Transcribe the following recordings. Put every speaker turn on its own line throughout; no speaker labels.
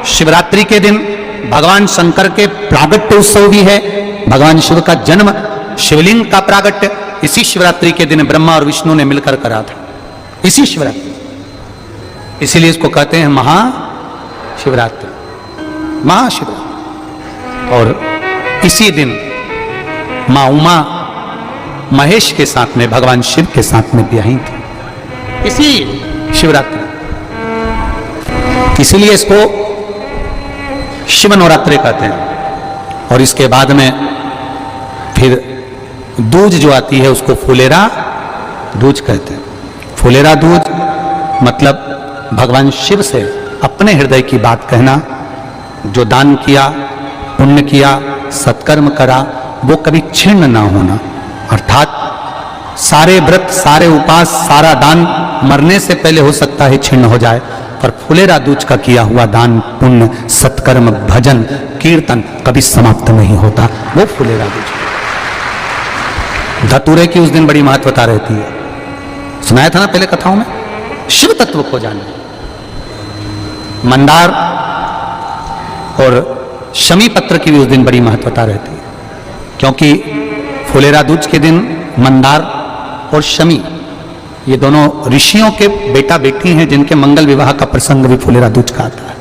शिवरात्रि के दिन भगवान शंकर के प्रागट्य उत्सव भी है। भगवान शिव का जन्म, शिवलिंग का प्रागट्य इसी शिवरात्रि के दिन ब्रह्मा और विष्णु ने मिलकर करा था, इसी शिवरात्रि। इसीलिए इसको कहते हैं महाशिवरात्रि, महाशिवरात्रि। और इसी दिन मां उमा महेश के साथ में, भगवान शिव के साथ में ब्याही थी, इसी शिवरात्रि। इसीलिए इसको शिव नवरात्रि कहते हैं। और इसके बाद में फिर दूज जो आती है उसको फुलेरा दूज कहते हैं। फुलेरा दूज मतलब भगवान शिव से अपने हृदय की बात कहना, जो दान किया, पुण्य किया, सत्कर्म करा, वो कभी छिन्न ना होना। अर्थात सारे व्रत, सारे उपास, सारा दान मरने से पहले हो सकता है छिन्न हो जाए, पर फुलेरा दूज का किया हुआ दान, पुण्य, सत्कर्म, भजन, कीर्तन कभी समाप्त नहीं होता। वो फुलेरा दूज। धतूरे की उस दिन बड़ी महत्वता रहती है। सुनाया था ना पहले कथाओं में, शिव तत्व को जाने। मंदार और शमी पत्र की भी उस दिन बड़ी महत्वता रहती है, क्योंकि फुलेरा दूज के दिन मंदार और शमी, ये दोनों ऋषियों के बेटा बेटी हैं, जिनके मंगल विवाह का प्रसंग भी फुलेरा दूज का आता है।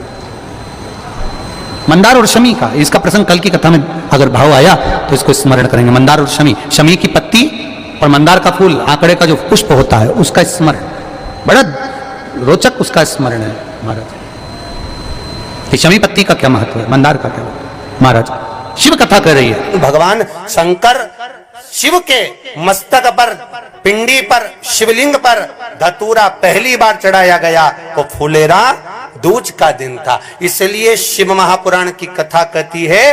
मंदार और शमी का, इसका प्रसंग कल की कथा में अगर भाव आया तो इसको स्मरण करेंगे। मंदार और शमी, शमी की पत्ती और मंदार का फूल, आंकड़े का जो पुष्प होता है, उसका स्मरण, बड़ा रोचक उसका स्मरण है महाराज। शमी पत्ती का क्या महत्व है, मंदार का क्या महाराज? शिव कथा कर रही है।
भगवान शंकर शिव के मस्तक पर, पिंडी पर, शिवलिंग पर धतूरा पहली बार चढ़ाया गया तो फुलेरा दूज का दिन था। इसलिए शिव महापुराण की कथा कहती है,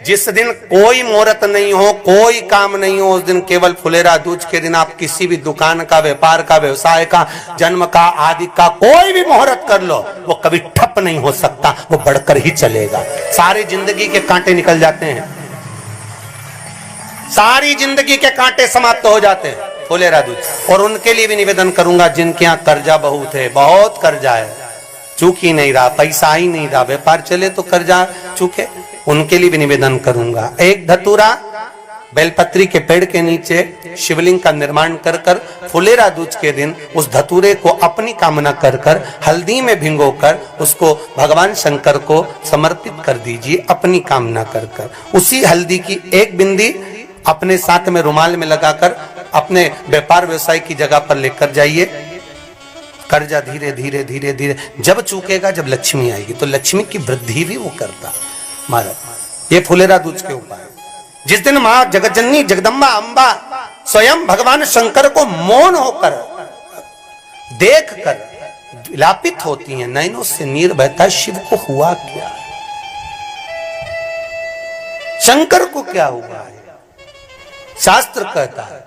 जिस दिन कोई मुहूर्त नहीं हो, कोई काम नहीं हो, उस दिन केवल फुलेरा दूज के दिन आप किसी भी दुकान का, व्यापार का, व्यवसाय का, जन्म का, आदि का कोई भी मुहूर्त कर लो, वो कभी ठप नहीं हो सकता, वो बढ़कर ही चलेगा। सारी जिंदगी के कांटे निकल जाते हैं, सारी जिंदगी के कांटे समाप्त हो जाते हैं फुलेरा दूज। और उनके लिए भी निवेदन करूंगा जिनके यहाँ कर्जा बहुत है, बहुत कर्जा है, चूक ही नहीं रहा, पैसा ही नहीं रहा, व्यापार चले तो कर्जा चूके, उनके लिए भी निवेदन करूंगा। एक धतूरा बेलपत्री के पेड़ के नीचे शिवलिंग का निर्माण कर कर फुलेरा दूज के दिन उस धतूरे को अपनी कामना कर कर हल्दी में भिंगोकर उसको भगवान शंकर को समर्पित कर दीजिए, अपनी कामना कर कर। उसी हल्दी की एक बिंदी अपने साथ में रुमाल में लगाकर अपने व्यापार व्यवसाय की जगह पर लेकर जाइए। कर्जा धीरे धीरे धीरे धीरे जब चूकेगा, जब लक्ष्मी आएगी, तो लक्ष्मी की वृद्धि भी वो करता महाराज। ये फुलेरा दूज के उपाय। जिस दिन मां जगतजननी जगदम्बा अंबा स्वयं भगवान शंकर को मौन होकर देख कर विलापित होती हैं, नैनों से नीर बहता, शिव को हुआ क्या, शंकर को क्या हुआ है। शास्त्र कहता है,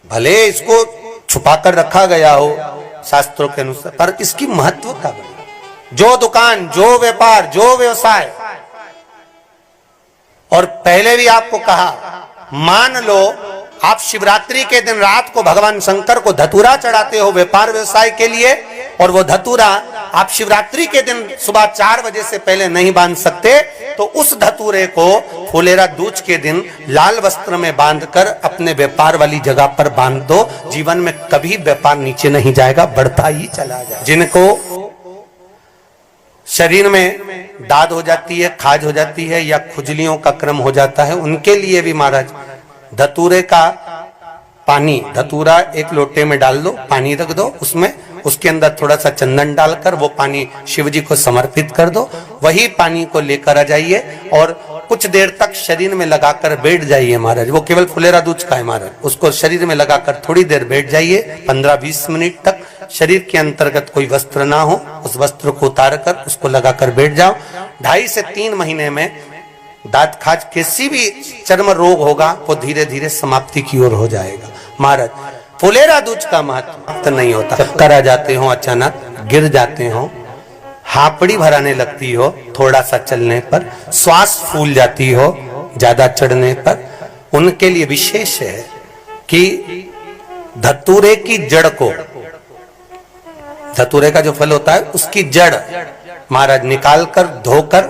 भले इसको छुपाकर रखा गया हो शास्त्रों के अनुसार, पर इसकी महत्वता बड़ी। जो दुकान, जो व्यापार, जो व्यवसाय, और पहले भी आपको कहा, मान लो आप शिवरात्रि के दिन रात को भगवान शंकर को धतूरा चढ़ाते हो व्यापार व्यवसाय के लिए, और वो धतूरा आप शिवरात्रि के दिन सुबह 4 बजे से पहले नहीं बांध सकते, तो उस धतूरे को फुलेरा दूज के दिन लाल वस्त्र में बांधकर अपने व्यापार वाली जगह पर बांध दो। जीवन में कभी व्यापार नीचे नहीं जाएगा, बढ़ता ही चला जाएगा। जिनको शरीर में दाद हो जाती है, खाज हो जाती है, या खुजलियों का क्रम हो जाता है, उनके लिए भी महाराज धतूरे का पानी, धतूरा एक लोटे में डाल दो, पानी रख दो, उसमें उसके अंदर थोड़ा सा चंदन डालकर वो पानी शिव जी को समर्पित कर दो। वही पानी को लेकर आ जाइए और कुछ देर तक शरीर में लगाकर बैठ जाइए महाराज। वो केवल फुलेरा दूज का है महाराज, उसको शरीर में लगाकर थोड़ी देर बैठ जाइए, 15-20 मिनट तक। शरीर के अंतर्गत कोई वस्त्र ना हो, उस वस्त्र को उतार कर उसको लगाकर बैठ जाओ। 2.5 से 3 महीने में दांत खाज, किसी भी चर्म रोग होगा, वो धीरे धीरे समाप्ति की ओर हो जाएगा महाराज। फुलेरा दूज का महत्व नहीं होता। चक्कर आ जाते हो, अचानक गिर जाते हो, हापड़ी भराने लगती हो थोड़ा सा चलने पर, श्वास फूल जाती हो ज्यादा चढ़ने पर, उनके लिए विशेष है कि धतूरे की जड़ को, धतूरे का जो फल होता है उसकी जड़ महाराज निकाल कर धोकर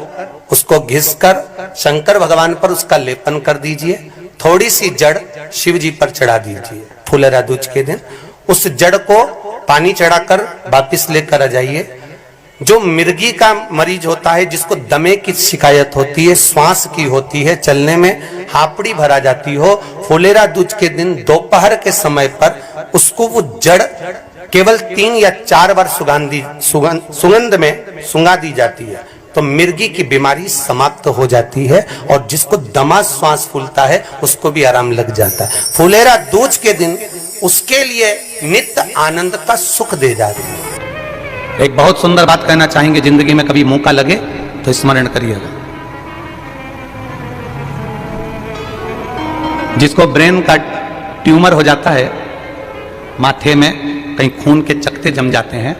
उसको घिसकर शंकर भगवान पर उसका लेपन कर दीजिए। थोड़ी सी जड़ शिव जी पर चढ़ा दीजिए फुलेरा दूज के दिन। उस जड़ को पानी चढ़ाकर वापिस लेकर आ जाइए। जो मिर्गी का मरीज होता है, जिसको दमे की शिकायत होती है, श्वास की होती है, चलने में हापड़ी भरा जाती हो, फुलेरा दूज के दिन दोपहर के समय पर उसको वो जड़ केवल 3 या 4 बार सुगंध में सुंगा दी जाती है तो मिर्गी की बीमारी समाप्त हो जाती है। और जिसको दमा श्वास फूलता है उसको भी आराम लग जाता है। फुलेरा दूज के दिन उसके लिए नित्य आनंद का सुख दे जाती है।
एक बहुत सुंदर बात कहना चाहेंगे, जिंदगी में कभी मौका लगे तो स्मरण करिएगा। जिसको ब्रेन का ट्यूमर हो जाता है, माथे में कहीं खून के चकते जम जाते हैं,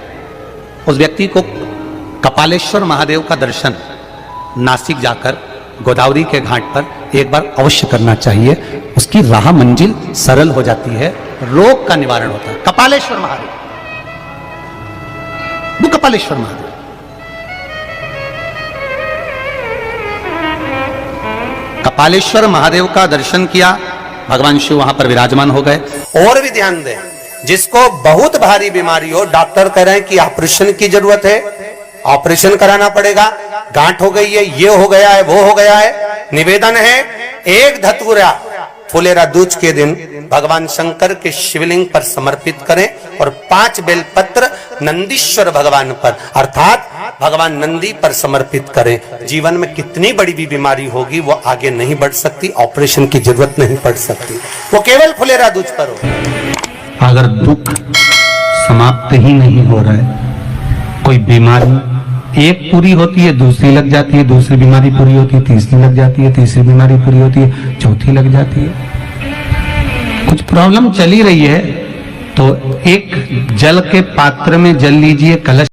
उस व्यक्ति को कपालेश्वर महादेव का दर्शन नासिक जाकर गोदावरी के घाट पर एक बार अवश्य करना चाहिए। उसकी राह मंजिल सरल हो जाती है, रोग का निवारण होता है। कपालेश्वर महादेव, वो कपालेश्वर महादेव। कपालेश्वर महादेव का दर्शन किया, भगवान शिव वहां पर विराजमान हो गए।
और भी ध्यान दें, जिसको बहुत भारी बीमारी हो, डॉक्टर कह रहे हैं कि ऑपरेशन की जरूरत है, ऑपरेशन कराना पड़ेगा, गांठ हो गई है, ये हो गया है, वो हो गया है, निवेदन है एक धतूरा फुलेरा दूज के दिन भगवान शंकर के शिवलिंग पर समर्पित करें और 5 बेलपत्र नंदीश्वर भगवान पर अर्थात भगवान नंदी पर समर्पित करें। जीवन में कितनी बड़ी भी बीमारी होगी वो आगे नहीं बढ़ सकती, ऑपरेशन की जरूरत नहीं पड़ सकती, वो केवल फुलेरा दूज पर हो।
अगर दुख समाप्त ही नहीं हो रहा है, कोई बीमारी एक पूरी होती है, दूसरी लग जाती है, दूसरी बीमारी पूरी होती है, तीसरी लग जाती है, तीसरी बीमारी पूरी होती है, चौथी लग जाती है, कुछ प्रॉब्लम चली रही है, तो एक जल के पात्र में जल लीजिए, कलश